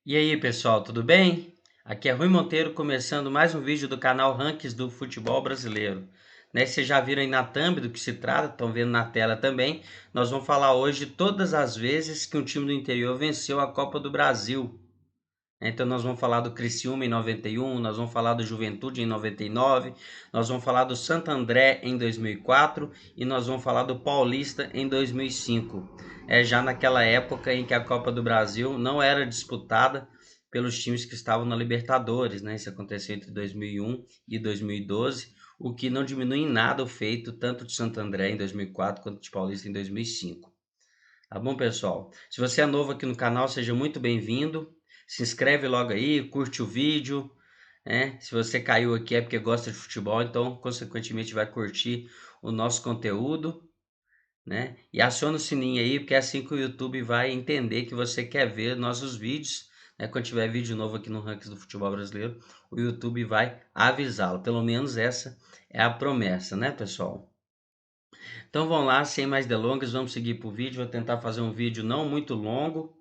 E aí, pessoal, tudo bem? Aqui é Rui Monteiro começando mais um vídeo do canal Rankings do Futebol Brasileiro. Vocês já viram aí na thumb do que se trata, estão vendo na tela também. Nós vamos falar hoje de todas as vezes que um time do interior venceu a Copa do Brasil. Então nós vamos falar do Criciúma em 91, nós vamos falar do Juventude em 99, nós vamos falar do Santo André em 2004 e nós vamos falar do Paulista em 2005. Já naquela época em que a Copa do Brasil não era disputada pelos times que estavam na Libertadores, né? Isso aconteceu entre 2001 e 2012, o que não diminui em nada o feito tanto de Santo André em 2004 quanto de Paulista em 2005. Tá bom, pessoal? Se você é novo aqui no canal, seja muito bem-vindo. Se inscreve logo aí, curte o vídeo, né? Se você caiu aqui é porque gosta de futebol, então consequentemente vai curtir o nosso conteúdo, né? E aciona o sininho aí, porque é assim que o YouTube vai entender que você quer ver nossos vídeos, né? Quando tiver vídeo novo aqui no Rankings do Futebol Brasileiro, o YouTube vai avisá-lo. Pelo menos essa é a promessa, né, pessoal? Então vamos lá, sem mais delongas, vamos seguir para o vídeo. Vou tentar fazer um vídeo não muito longo,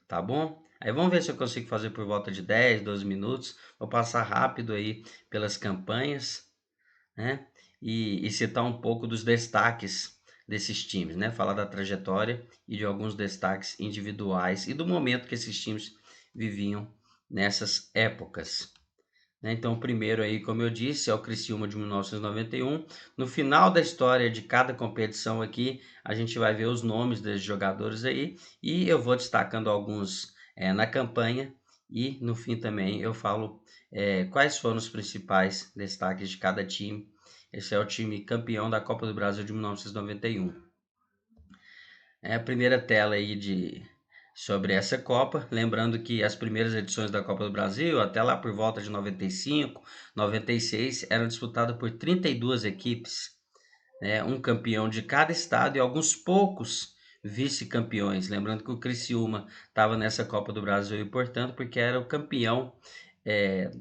tá bom? Aí vamos ver se eu consigo fazer por volta de 10, 12 minutos. Vou passar rápido aí pelas campanhas, né? E citar um pouco dos destaques desses times, né? Falar da trajetória e de alguns destaques individuais e do momento que esses times viviam nessas épocas. Então, o primeiro aí, como eu disse, é o Criciúma de 1991. No final da história de cada competição aqui, a gente vai ver os nomes desses jogadores aí e eu vou destacando alguns na campanha e no fim também eu falo quais foram os principais destaques de cada time. Esse é o time campeão da Copa do Brasil de 1991. É a primeira tela aí sobre essa Copa, lembrando que as primeiras edições da Copa do Brasil, até lá por volta de 95, 96, eram disputadas por 32 equipes, né? Um campeão de cada estado e alguns poucos vice-campeões. Lembrando que o Criciúma estava nessa Copa do Brasil e, portanto, porque era o campeão é,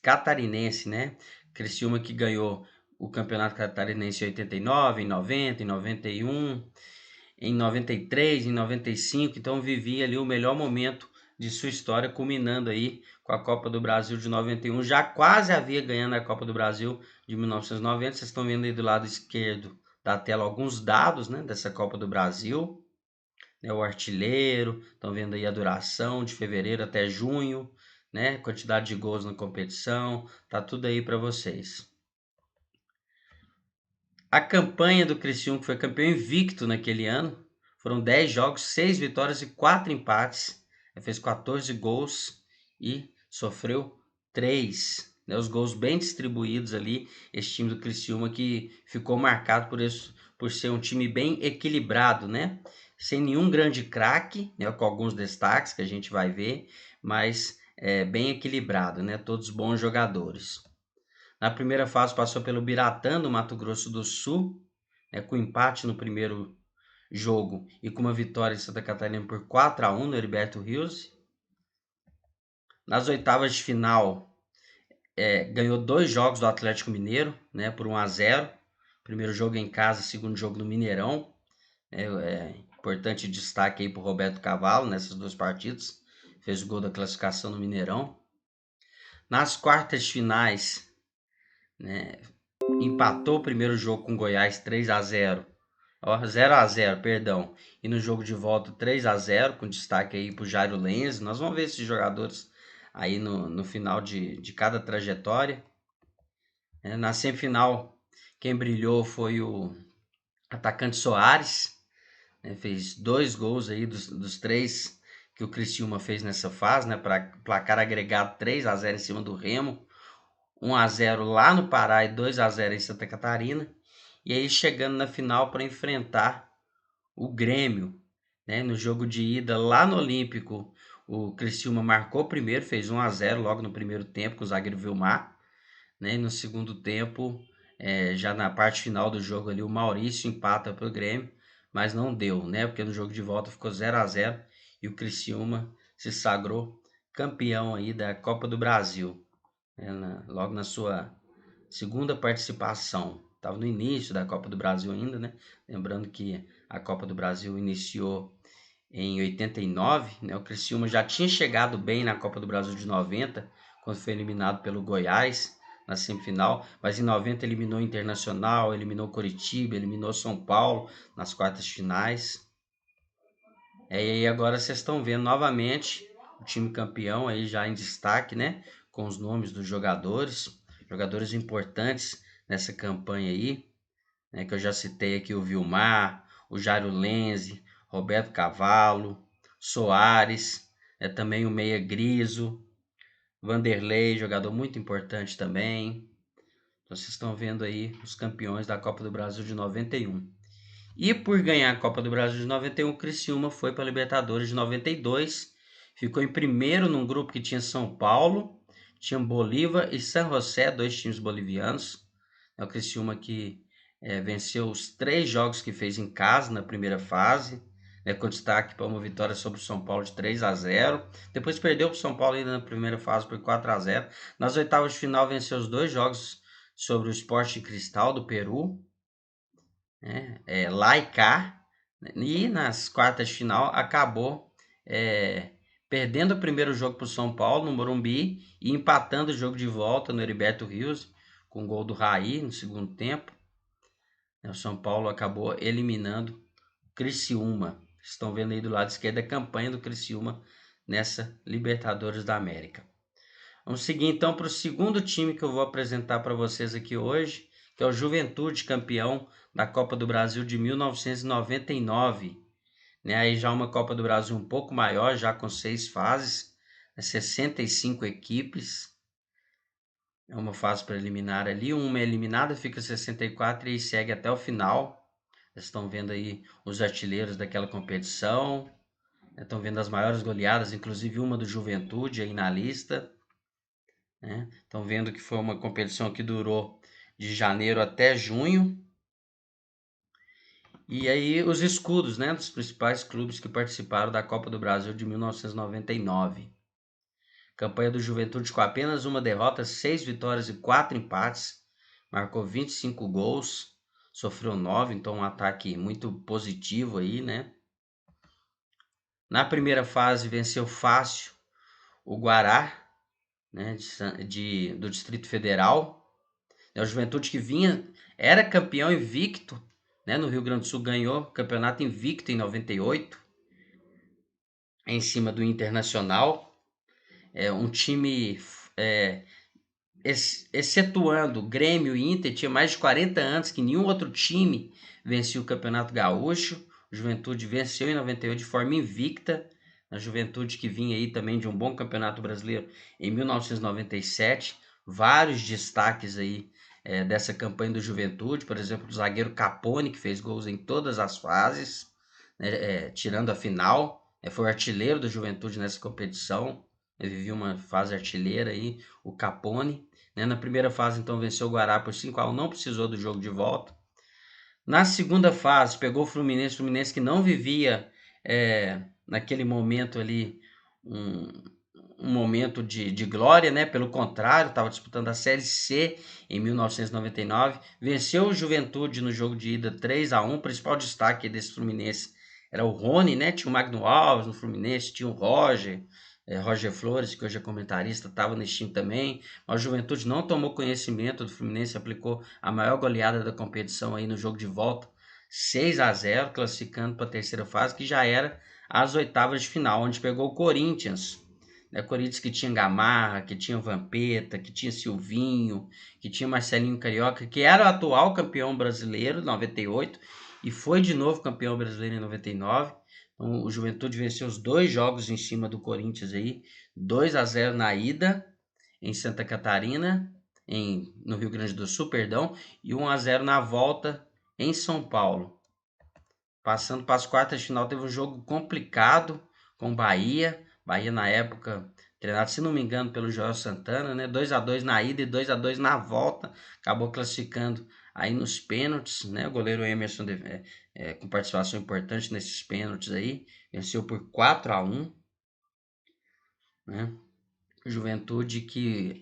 catarinense, né? Criciúma que ganhou o Campeonato Catarinense em 89, em 90, em 91, em 93, em 95, então vivia ali o melhor momento de sua história, culminando aí com a Copa do Brasil de 91, já quase havia ganhando a Copa do Brasil de 1990. Vocês estão vendo aí do lado esquerdo da tela alguns dados, né, dessa Copa do Brasil, né, o artilheiro, estão vendo aí a duração de fevereiro até junho, né, quantidade de gols na competição, tá tudo aí para vocês. A campanha do Criciúma, que foi campeão invicto naquele ano, foram 10 jogos, 6 vitórias e 4 empates. Ele fez 14 gols e sofreu 3. Né, os gols bem distribuídos ali. Esse time do Criciúma que ficou marcado por ser um time bem equilibrado, né? Sem nenhum grande craque, né, com alguns destaques que a gente vai ver, mas bem equilibrado, né? Todos bons jogadores. Na primeira fase passou pelo Biratã, no Mato Grosso do Sul, com empate no primeiro jogo e com uma vitória em Santa Catarina por 4-1 no Heriberto Rios. Nas oitavas de final, ganhou 2 jogos do Atlético Mineiro, né, por 1-0. Primeiro jogo em casa, segundo jogo no Mineirão. Importante destaque aí para o Roberto Cavalo nessas duas partidas. Fez o gol da classificação no Mineirão. Nas quartas de finais, né, empatou o primeiro jogo com Goiás 3-0. 0-0, perdão. E no jogo de volta 3-0, com destaque aí pro Jairo Lenz. Nós vamos ver esses jogadores aí no final de cada trajetória. Na semifinal, quem brilhou foi o atacante Soares. Fez 2 gols aí dos 3 que o Criciúma fez nessa fase, né? Para placar agregado 3-0 em cima do Remo. 1-0 lá no Pará e 2-0 em Santa Catarina. E aí chegando na final para enfrentar o Grêmio, né? No jogo de ida lá no Olímpico, o Criciúma marcou primeiro, fez 1-0 logo no primeiro tempo com o zagueiro Vilmar, né? E no segundo tempo, já na parte final do jogo ali, o Maurício empata para o Grêmio, mas não deu, né? Porque no jogo de volta ficou 0-0 e o Criciúma se sagrou campeão aí da Copa do Brasil, né? Logo na sua segunda participação. Estava no início da Copa do Brasil ainda, né? Lembrando que a Copa do Brasil iniciou em 89, né? O Criciúma já tinha chegado bem na Copa do Brasil de 90, quando foi eliminado pelo Goiás na semifinal, mas em 90 eliminou o Internacional, eliminou Coritiba, eliminou São Paulo nas quartas finais. E aí agora vocês estão vendo novamente o time campeão aí já em destaque, né? Com os nomes dos jogadores importantes nessa campanha aí, né? Que eu já citei aqui o Vilmar, o Jairo Lenze, Roberto Cavalo, Soares, também o Meia Griso, Vanderlei, jogador muito importante também. Então, vocês estão vendo aí os campeões da Copa do Brasil de 91. E por ganhar a Copa do Brasil de 91, o Criciúma foi para a Libertadores de 92. Ficou em primeiro num grupo que tinha São Paulo, tinha Bolívar e San José, dois times bolivianos. É o Criciúma que venceu os 3 jogos que fez em casa na primeira fase, com destaque para uma vitória sobre o São Paulo de 3-0. Depois perdeu para o São Paulo ainda na primeira fase por 4-0. Nas oitavas de final venceu os 2 jogos sobre o Sport Cristal do Peru, lá e cá. E nas quartas de final acabou perdendo o primeiro jogo para o São Paulo no Morumbi e empatando o jogo de volta no Heriberto Rios com o gol do Raí no segundo tempo. O São Paulo acabou eliminando o Criciúma. Estão vendo aí do lado esquerdo a campanha do Criciúma nessa Libertadores da América. Vamos seguir então para o segundo time que eu vou apresentar para vocês aqui hoje, que é o Juventude, campeão da Copa do Brasil de 1999. Aí já uma Copa do Brasil um pouco maior, já com 6 fases, 65 equipes. É uma fase preliminar ali, uma é eliminada, fica 64 e segue até o final. Vocês estão vendo aí os artilheiros daquela competição, estão vendo as maiores goleadas, inclusive uma do Juventude aí na lista. Estão vendo que foi uma competição que durou de janeiro até junho. E aí os escudos, dos principais clubes que participaram da Copa do Brasil de 1999. Campanha do Juventude com apenas uma derrota, 6 vitórias e 4 empates. Marcou 25 gols, sofreu 9, então um ataque muito positivo aí, Na primeira fase venceu fácil o Guará, do Distrito Federal. O Juventude que era campeão invicto, no Rio Grande do Sul, ganhou o campeonato invicto em 98, em cima do Internacional. Um time, excetuando Grêmio e Inter, tinha mais de 40 anos que nenhum outro time vencia o Campeonato Gaúcho. O Juventude venceu em 98 de forma invicta. A Juventude que vinha aí também de um bom Campeonato Brasileiro em 1997. Vários destaques aí dessa campanha do Juventude, por exemplo, o zagueiro Capone, que fez gols em todas as fases, tirando a final, foi o artilheiro do Juventude nessa competição, ele vivia uma fase artilheira aí, o Capone, na primeira fase então venceu o Guará por 5-1, não precisou do jogo de volta. Na segunda fase pegou o Fluminense que não vivia naquele momento ali um momento de glória, pelo contrário, estava disputando a Série C em 1999, venceu o Juventude no jogo de ida 3-1, o principal destaque desse Fluminense era o Rony, tinha o Magno Alves no Fluminense, tinha o Roger Flores, que hoje é comentarista, estava nesse time também, mas o Juventude não tomou conhecimento do Fluminense, aplicou a maior goleada da competição aí no jogo de volta, 6-0, classificando para a terceira fase, que já era as oitavas de final, onde pegou o Corinthians. Corinthians que tinha Gamarra, que tinha Vampeta, que tinha Silvinho, que tinha Marcelinho Carioca, que era o atual campeão brasileiro em 98 e foi de novo campeão brasileiro em 99. Então, o Juventude venceu os 2 jogos em cima do Corinthians aí, 2-0 na ida em Santa Catarina, no Rio Grande do Sul, perdão, e 1-0 na volta em São Paulo. Passando para as quartas de final, teve um jogo complicado com o Bahia na época, treinado, se não me engano, pelo Joel Santana, 2-2 na ida e 2-2 na volta, acabou classificando aí nos pênaltis, o goleiro Emerson com participação importante nesses pênaltis aí, venceu por 4-1, Juventude que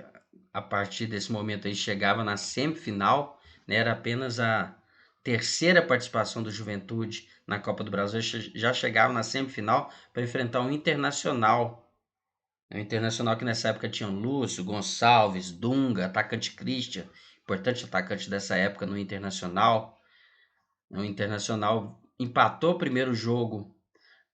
a partir desse momento aí chegava na semifinal, era apenas a terceira participação do Juventude na Copa do Brasil, já chegaram na semifinal para enfrentar um Internacional. O Internacional que nessa época tinha Lúcio, Gonçalves, Dunga, atacante Christian, importante atacante dessa época no Internacional. O Internacional empatou o primeiro jogo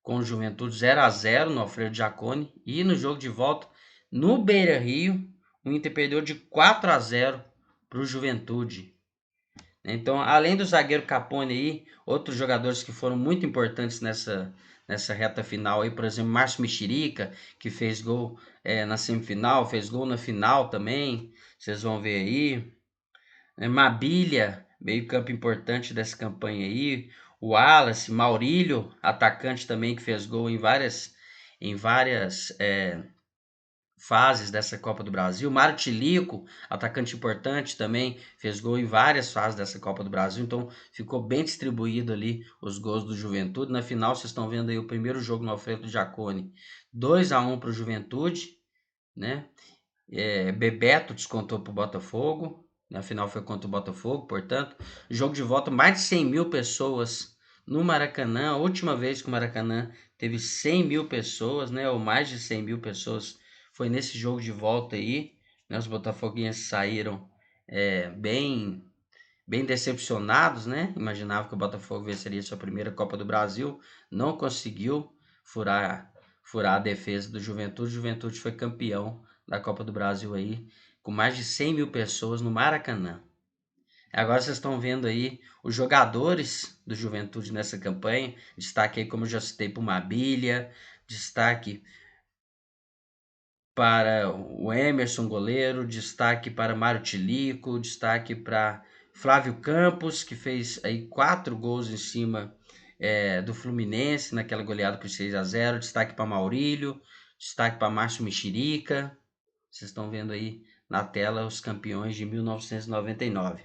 com o Juventude 0-0 no Alfredo Jaconi, e no jogo de volta no Beira-Rio, o Inter perdeu de 4-0 para o Juventude. Então, além do zagueiro Capone aí, outros jogadores que foram muito importantes nessa reta final aí, por exemplo, Márcio Mexerica, que fez gol na semifinal, fez gol na final também, vocês vão ver aí. Mabilha, meio campo importante dessa campanha aí. O Wallace, Maurílio, atacante também que fez gol em várias fases dessa Copa do Brasil. Mário Tilico, atacante importante também, fez gol em várias fases dessa Copa do Brasil. Então ficou bem distribuído ali os gols do Juventude. Na final vocês estão vendo aí o primeiro jogo no Alfredo Jaconi, 2-1 para o Juventude, né? Bebeto descontou para o Botafogo. Na final foi contra o Botafogo, portanto, jogo de volta, mais de 100 mil pessoas no Maracanã. A última vez que o Maracanã teve 100 mil pessoas, né, ou mais de 100 mil pessoas, foi nesse jogo de volta aí. Né, os botafoguenses saíram bem, bem decepcionados, né? Imaginavam que o Botafogo venceria sua primeira Copa do Brasil, não conseguiu furar a defesa do Juventude. O Juventude foi campeão da Copa do Brasil aí, com mais de 100 mil pessoas no Maracanã. Agora vocês estão vendo aí os jogadores do Juventude nessa campanha. Destaque aí, como eu já citei, para o Mabilha, destaque para o Emerson, goleiro, destaque para Mário Tilico, destaque para Flávio Campos, que fez aí 4 gols em cima do Fluminense naquela goleada por 6-0, destaque para Maurílio, destaque para Márcio Mexerica. Vocês estão vendo aí na tela os campeões de 1999.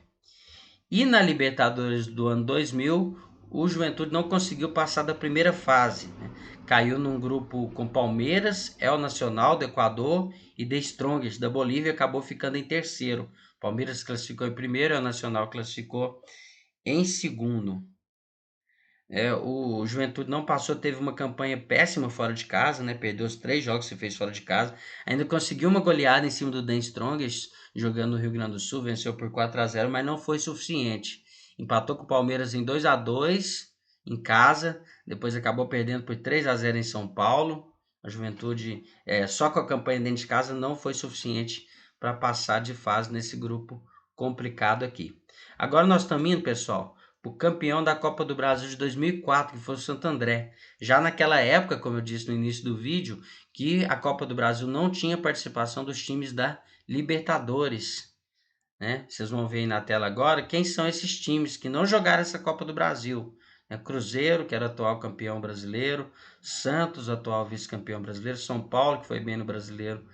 E na Libertadores do ano 2000, o Juventude não conseguiu passar da primeira fase, né? Caiu num grupo com Palmeiras, El Nacional do Equador e The Strongest da Bolívia, e acabou ficando em terceiro. Palmeiras classificou em primeiro, El Nacional classificou em segundo. O Juventude não passou, teve uma campanha péssima fora de casa, né? Perdeu os 3 jogos que fez fora de casa. Ainda conseguiu uma goleada em cima do The Strongest, jogando no Rio Grande do Sul, venceu por 4-0, mas não foi suficiente. Empatou com o Palmeiras em 2-2 em casa, depois acabou perdendo por 3-0 em São Paulo. A Juventude, só com a campanha dentro de casa, não foi suficiente para passar de fase nesse grupo complicado aqui. Agora nós estamos indo, pessoal, o campeão da Copa do Brasil de 2004, que foi o Santo André. Já naquela época, como eu disse no início do vídeo, que a Copa do Brasil não tinha participação dos times da Libertadores, né? Vocês vão ver aí na tela agora quem são esses times que não jogaram essa Copa do Brasil. Cruzeiro, que era atual campeão brasileiro, Santos, atual vice-campeão brasileiro, São Paulo, que foi bem no brasileiro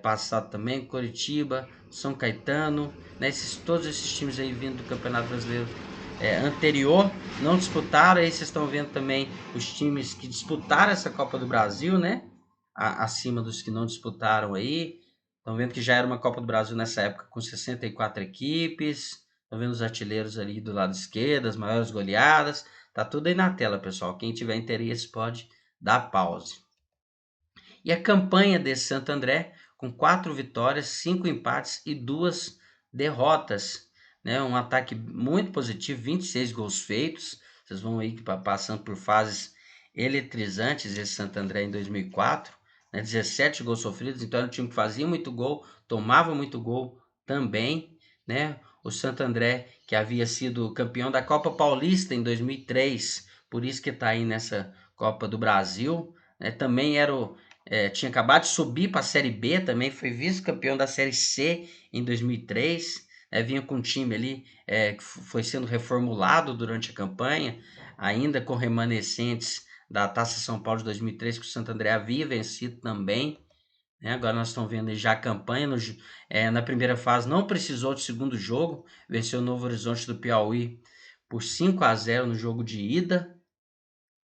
passado também, Coritiba, São Caetano, né? Todos esses times aí vindo do Campeonato Brasileiro anterior não disputaram. Aí vocês estão vendo também os times que disputaram essa Copa do Brasil, né? Acima dos que não disputaram aí. Estão vendo que já era uma Copa do Brasil nessa época com 64 equipes. Estão vendo os artilheiros ali do lado esquerdo, as maiores goleadas. Tá tudo aí na tela, pessoal. Quem tiver interesse pode dar pause. E a campanha desse Santo André, com 4 vitórias, 5 empates e 2 derrotas. Né? Um ataque muito positivo, 26 gols feitos. Vocês vão aí passando por fases eletrizantes esse Santo André em 2004. Né? 17 gols sofridos, então era um time que fazia muito gol, tomava muito gol também. Né? O Santo André, que havia sido campeão da Copa Paulista em 2003, por isso que está aí nessa Copa do Brasil. Né? Também tinha acabado de subir para a Série B também, foi vice-campeão da Série C em 2003, vinha com um time ali que foi sendo reformulado durante a campanha, ainda com remanescentes da Taça São Paulo de 2003, que o Santo André havia vencido também. Né? Agora nós estamos vendo já a campanha, na primeira fase não precisou de segundo jogo, venceu o Novo Horizonte do Piauí por 5-0 no jogo de ida.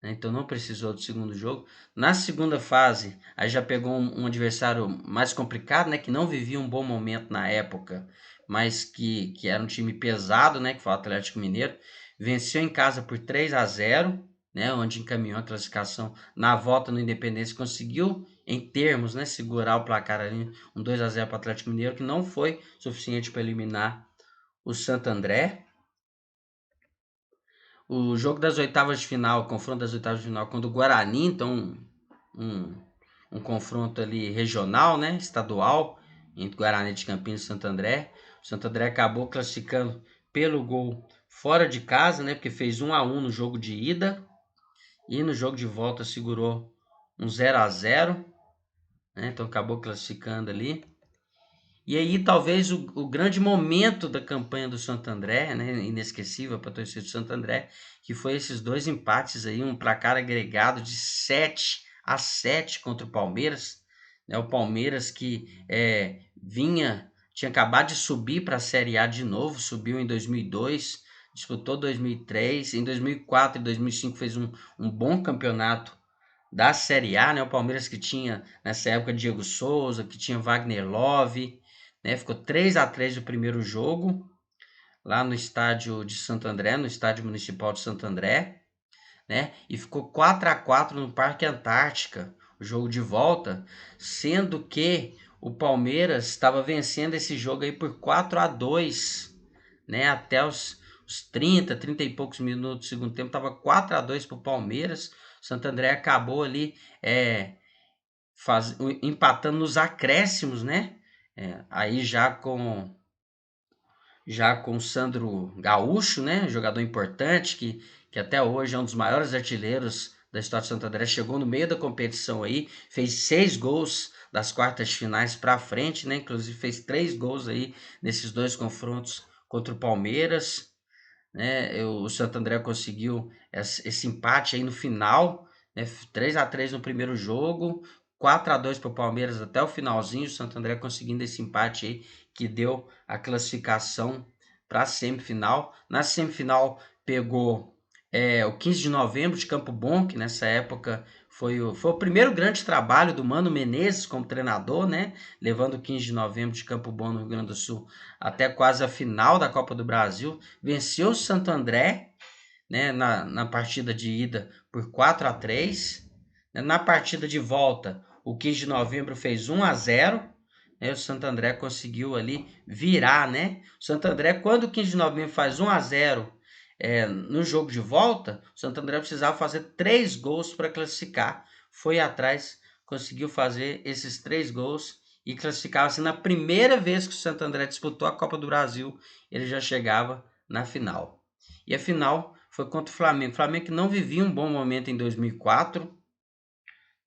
Então não precisou do segundo jogo. Na segunda fase, aí já pegou um adversário mais complicado, né, que não vivia um bom momento na época. mas que era um time pesado, né, que foi o Atlético Mineiro, venceu em casa por 3-0, né, onde encaminhou a classificação. Na volta no Independência conseguiu, em termos, né, segurar o placar ali, um 2-0 para o Atlético Mineiro, que não foi suficiente para eliminar o Santo André. O jogo das oitavas de final, o confronto das oitavas de final contra o Guarani, então um, um confronto ali regional, né, estadual, entre Guarani de Campinas e Santo André. O Santo André acabou classificando pelo gol fora de casa, né, porque fez 1-1 no jogo de ida e no jogo de volta segurou um 0-0, né, então acabou classificando ali. E aí talvez o grande momento da campanha do Santo André, né, inesquecível para a torcida do Santo André, que foi esses dois empates aí, um placar agregado de 7-7 contra o Palmeiras, né, o Palmeiras que tinha acabado de subir para a Série A de novo, subiu em 2002, disputou 2003, em 2004 e 2005 fez um bom campeonato da Série A, né? O Palmeiras que tinha nessa época Diego Souza, que tinha Wagner Love, né? Ficou 3-3 o primeiro jogo lá no estádio de Santo André, no estádio municipal de Santo André, né? E ficou 4-4 no Parque Antártica, o jogo de volta, sendo que o Palmeiras estava vencendo esse jogo aí por 4-2, né? Até os 30 e poucos minutos do segundo tempo, estava 4-2 para o Palmeiras. O Santo André acabou ali empatando nos acréscimos, né? Aí já com o Sandro Gaúcho, né? Jogador importante que até hoje é um dos maiores artilheiros da história de Santo André, chegou no meio da competição aí, fez 6 gols das quartas de finais para frente, né? Inclusive fez 3 gols aí nesses dois confrontos contra o Palmeiras, né? O Santo André conseguiu esse empate aí no final, né? 3-3 no primeiro jogo, 4-2 para o Palmeiras até o finalzinho, o Santo André conseguindo esse empate aí que deu a classificação para a semifinal. Na semifinal pegou o 15 de novembro de Campo Bom, que nessa época foi o primeiro grande trabalho do Mano Menezes como treinador, né? Levando o 15 de novembro de Campo Bom no Rio Grande do Sul até quase a final da Copa do Brasil. Venceu o Santo André, né, na partida de ida por 4-3. Na partida de volta, o 15 de novembro fez 1-0. Né, o Santo André conseguiu ali virar, né? O Santo André, quando o 15 de novembro faz 1-0 no jogo de volta, o Santo André precisava fazer 3 gols para classificar. Foi atrás, conseguiu fazer esses 3 gols e classificava-se na primeira vez que o Santo André disputou a Copa do Brasil, ele já chegava na final. E a final foi contra o Flamengo. O Flamengo que não vivia um bom momento em 2004.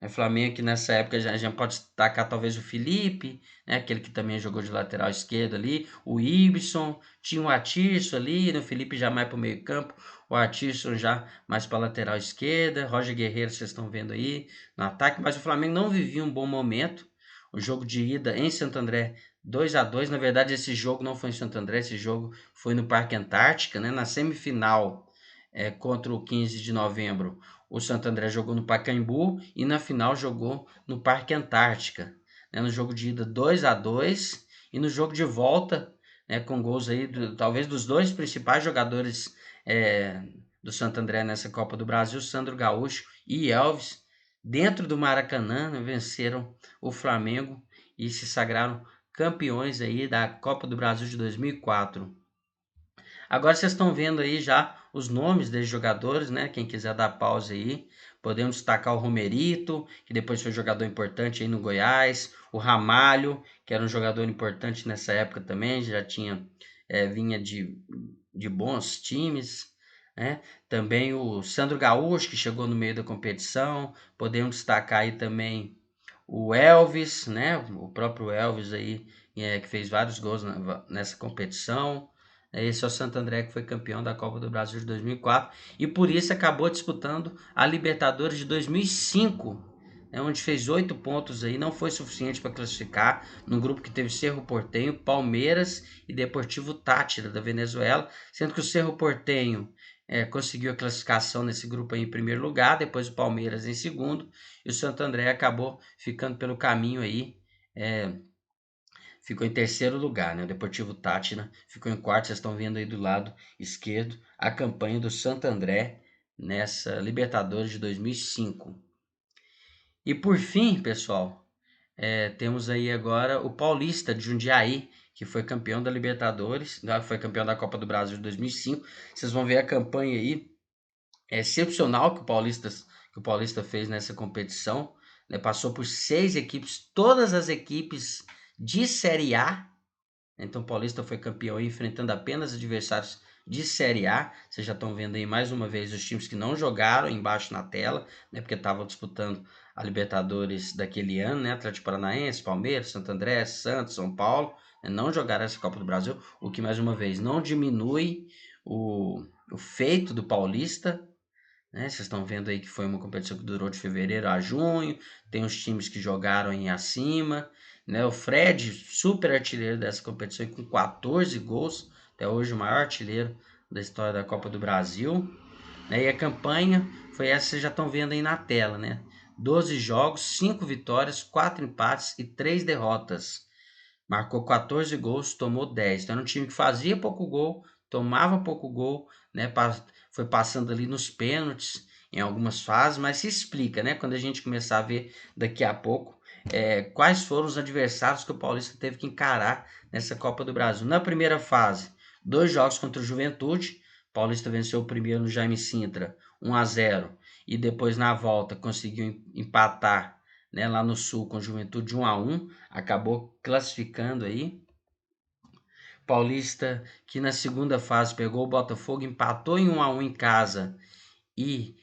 O Flamengo que nessa época já pode destacar talvez o Felipe, né? Aquele que também jogou de lateral esquerdo ali, o Ibson, tinha o Atirson ali, né? O Felipe já mais para o meio campo, o Atirson já mais para a lateral esquerda, Roger Guerreiro vocês estão vendo aí no ataque, mas o Flamengo não vivia um bom momento. O jogo de ida em Santo André 2-2, na verdade esse jogo não foi em Santo André, esse jogo foi no Parque Antártica, né? Na semifinal contra o 15 de novembro, o Santo André jogou no Pacaembu e na final jogou no Parque Antártica, né? No jogo de ida 2-2 e no jogo de volta, né, com gols aí talvez dos dois principais jogadores do Santo André nessa Copa do Brasil, Sandro Gaúcho e Elvis, dentro do Maracanã, né, venceram o Flamengo e se sagraram campeões aí da Copa do Brasil de 2004. Agora vocês estão vendo aí já os nomes desses jogadores, né? Quem quiser dar pausa aí, podemos destacar o Romerito, que depois foi jogador importante aí no Goiás, o Ramalho, que era um jogador importante nessa época também, já vinha de bons times, né? Também o Sandro Gaúcho, que chegou no meio da competição, podemos destacar aí também o Elvis, né? O próprio Elvis aí, que fez vários gols nessa competição. Esse é o Santo André que foi campeão da Copa do Brasil de 2004 e por isso acabou disputando a Libertadores de 2005, né, onde fez 8 pontos aí, não foi suficiente para classificar, no grupo que teve Cerro Porteño, Palmeiras e Deportivo Táchira da Venezuela, sendo que o Cerro Porteño conseguiu a classificação nesse grupo aí em primeiro lugar, depois o Palmeiras em segundo e o Santo André acabou ficando pelo caminho aí, ficou em terceiro lugar, né? O Deportivo Táchira ficou em quarto. Vocês estão vendo aí do lado esquerdo a campanha do Santo André nessa Libertadores de 2005. E por fim, pessoal, temos aí agora o Paulista de Jundiaí, que foi campeão da Libertadores, foi campeão da Copa do Brasil de 2005. Vocês vão ver a campanha aí excepcional que o Paulista fez nessa competição, né? Passou por 6 equipes, todas as equipes de Série A. Então o Paulista foi campeão aí, enfrentando apenas adversários de Série A. Vocês já estão vendo aí mais uma vez os times que não jogaram embaixo na tela, né? Porque estavam disputando a Libertadores daquele ano, né? Atlético Paranaense, Palmeiras, Santo André, Santos, São Paulo, né? Não jogaram essa Copa do Brasil, o que mais uma vez não diminui o feito do Paulista, né? Vocês estão vendo aí que foi uma competição que durou de fevereiro a junho. Tem os times que jogaram em acima, né? O Fred, super artilheiro dessa competição, com 14 gols, até hoje o maior artilheiro da história da Copa do Brasil, né? E a campanha foi essa que vocês já estão vendo aí na tela, né? 12 jogos, 5 vitórias, 4 empates e 3 derrotas. Marcou 14 gols, tomou 10. Então era um time que fazia pouco gol, tomava pouco gol, né? Foi passando ali nos pênaltis em algumas fases, mas se explica, né? Quando a gente começar a ver daqui a pouco quais foram os adversários que o Paulista teve que encarar nessa Copa do Brasil. Na primeira fase, 2 jogos contra o Juventude. O Paulista venceu o primeiro no Jaime Sintra, 1-0, e depois na volta conseguiu empatar, né, lá no Sul com o Juventude 1-1, acabou classificando aí. Paulista que na segunda fase pegou o Botafogo, empatou em 1-1 em casa e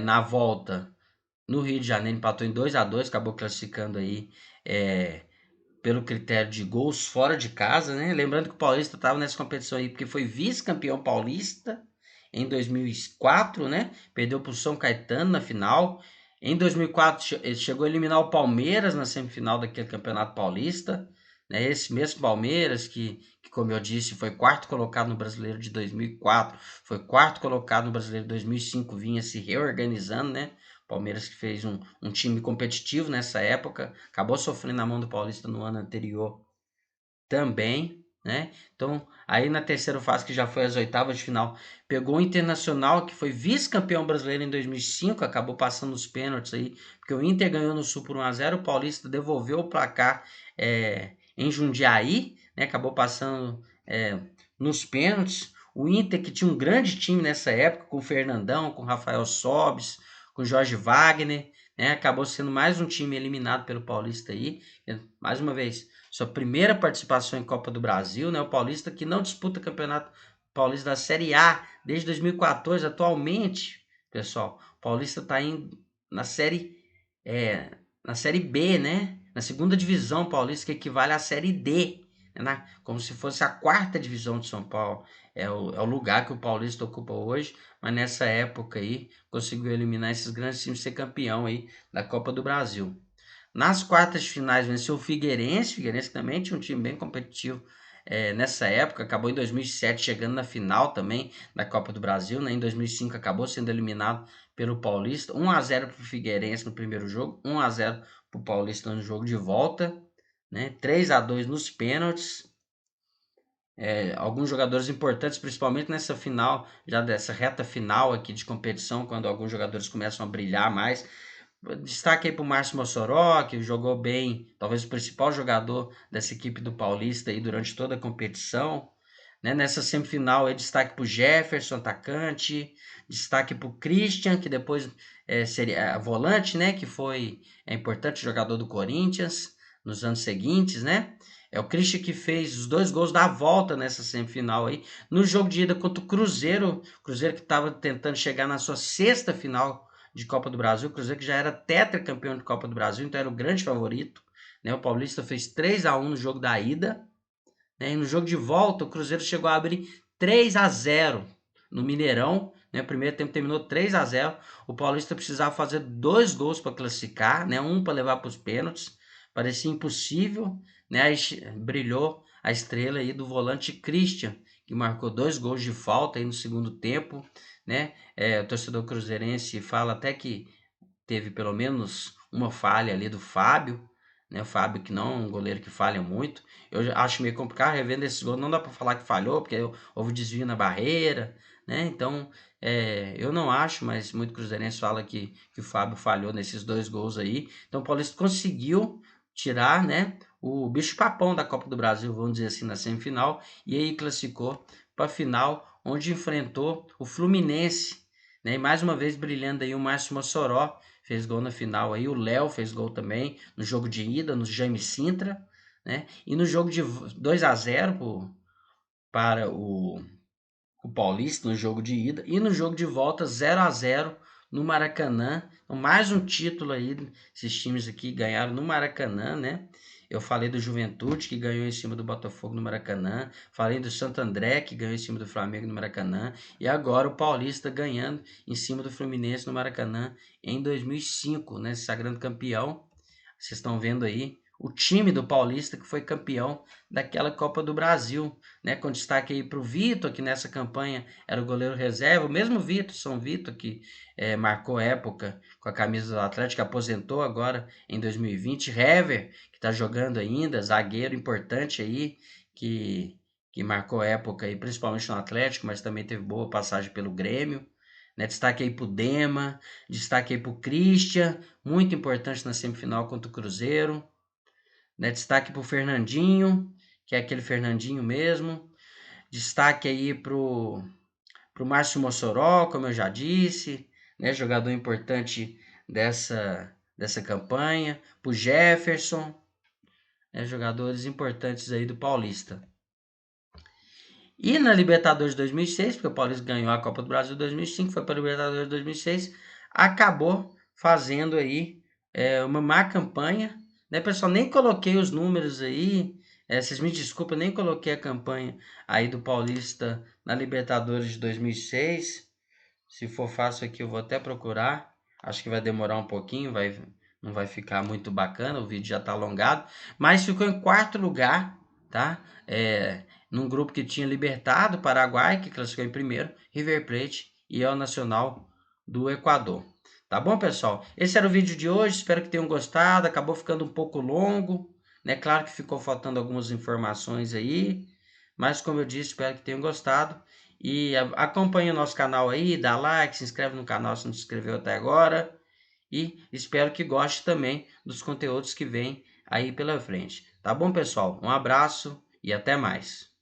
na volta no Rio de Janeiro empatou em 2-2, acabou classificando aí pelo critério de gols fora de casa, né? Lembrando que o Paulista estava nessa competição aí porque foi vice-campeão paulista em 2004, né? Perdeu para o São Caetano na final. Em 2004 ele chegou a eliminar o Palmeiras na semifinal daquele Campeonato Paulista, né? Esse mesmo Palmeiras que como eu disse, foi quarto colocado no Brasileiro de 2004, foi quarto colocado no Brasileiro de 2005, vinha se reorganizando, né? Palmeiras que fez um time competitivo nessa época, acabou sofrendo na mão do Paulista no ano anterior também, né? Então, aí na terceira fase, que já foi as oitavas de final, pegou o Internacional, que foi vice-campeão brasileiro em 2005, acabou passando os pênaltis aí, porque o Inter ganhou no Sul por 1-0, o Paulista devolveu o placar em Jundiaí, né? Acabou passando nos pênaltis. O Inter, que tinha um grande time nessa época, com o Fernandão, com o Rafael Sobis, com o Jorge Wagner, né? Acabou sendo mais um time eliminado pelo Paulista aí. Mais uma vez, sua primeira participação em Copa do Brasil, né? O Paulista que não disputa Campeonato Paulista da Série A desde 2014. Atualmente, pessoal, o Paulista está na série na série B, né? Na segunda divisão paulista, que equivale à série D, né? Como se fosse a quarta divisão de São Paulo. É o lugar que o Paulista ocupa hoje, mas nessa época aí conseguiu eliminar esses grandes times e ser campeão aí da Copa do Brasil. Nas quartas de finais venceu o Figueirense também tinha um time bem competitivo nessa época, acabou em 2007 chegando na final também da Copa do Brasil, né? Em 2005 acabou sendo eliminado pelo Paulista, 1-0 para o Figueirense no primeiro jogo, 1-0 para o Paulista no jogo de volta, né? 3-2 nos pênaltis. Alguns jogadores importantes, principalmente nessa final, já dessa reta final aqui de competição, quando alguns jogadores começam a brilhar mais. Destaque aí para o Márcio Mossoró, que jogou bem, talvez o principal jogador dessa equipe do Paulista aí durante toda a competição, né? Nessa semifinal, destaque para o Jefferson, atacante, destaque para o Christian, que depois seria volante, né? Que foi importante jogador do Corinthians nos anos seguintes, né? É o Christian que fez os 2 gols da volta nessa semifinal aí. No jogo de ida contra o Cruzeiro que estava tentando chegar na sua 6ª final de Copa do Brasil, o Cruzeiro que já era tetracampeão de Copa do Brasil, então era o grande favorito, né? O Paulista fez 3-1 no jogo da ida, né? E no jogo de volta o Cruzeiro chegou a abrir 3-0 no Mineirão, né? O primeiro tempo terminou 3-0, o Paulista precisava fazer 2 gols para classificar, né? Um para levar para os pênaltis, parecia impossível, né? Aí brilhou a estrela aí do volante Christian, que marcou 2 gols de falta aí no segundo tempo, né? O torcedor cruzeirense fala até que teve pelo menos uma falha ali do Fábio, né? O Fábio, que não é um goleiro que falha muito. Eu acho meio complicado revendo esses gols. Não dá para falar que falhou, porque houve desvio na barreira, né? Então, eu não acho, mas muito cruzeirense fala que o Fábio falhou nesses 2 gols aí. Então, o Paulista conseguiu tirar, né, o bicho-papão da Copa do Brasil, vamos dizer assim, na semifinal. E aí classificou para a final, onde enfrentou o Fluminense, né? E mais uma vez brilhando aí o Márcio Mossoró, fez gol na final aí, o Léo fez gol também no jogo de ida, no Jaime Sintra, né? E no jogo de 2-0 para o Paulista, no jogo de ida, e no jogo de volta 0-0 no Maracanã. Então, mais um título aí, esses times aqui ganharam no Maracanã, né? Eu falei do Juventude, que ganhou em cima do Botafogo no Maracanã. Falei do Santo André, que ganhou em cima do Flamengo no Maracanã. E agora o Paulista ganhando em cima do Fluminense no Maracanã em 2005, né? Se sagrando campeão. Vocês estão vendo aí o time do Paulista que foi campeão daquela Copa do Brasil, né? Com destaque aí para o Vitor, que nessa campanha era o goleiro reserva, o mesmo Vitor, São Vitor, que marcou época com a camisa do Atlético, aposentou agora em 2020. Hever, que está jogando ainda, zagueiro importante aí, que marcou época aí, principalmente no Atlético, mas também teve boa passagem pelo Grêmio. Né? Destaque aí pro Dema, destaque aí pro Christian, muito importante na semifinal contra o Cruzeiro. Né? Destaque pro Fernandinho, que é aquele Fernandinho mesmo. Destaque aí pro Márcio Mossoró, como eu já disse, né? Jogador importante dessa campanha. Pro Jefferson, né? Jogadores importantes aí do Paulista. E na Libertadores de 2006, porque o Paulista ganhou a Copa do Brasil em 2005, foi para a Libertadores de 2006, acabou fazendo aí uma má campanha, né, pessoal? Nem coloquei os números aí, vocês me desculpem, nem coloquei a campanha aí do Paulista na Libertadores de 2006. Se for fácil aqui, eu vou até procurar. Acho que vai demorar um pouquinho, não vai ficar muito bacana, o vídeo já está alongado. Mas ficou em 4º lugar, tá? Num grupo que tinha Libertad, Paraguai, que classificou em primeiro, River Plate e El Nacional do Equador. Tá bom, pessoal? Esse era o vídeo de hoje, espero que tenham gostado. Acabou ficando um pouco longo, né? Claro que ficou faltando algumas informações aí, mas como eu disse, espero que tenham gostado. E acompanhe o nosso canal aí, dá like, se inscreve no canal se não se inscreveu até agora. E espero que goste também dos conteúdos que vêm aí pela frente. Tá bom, pessoal? Um abraço e até mais.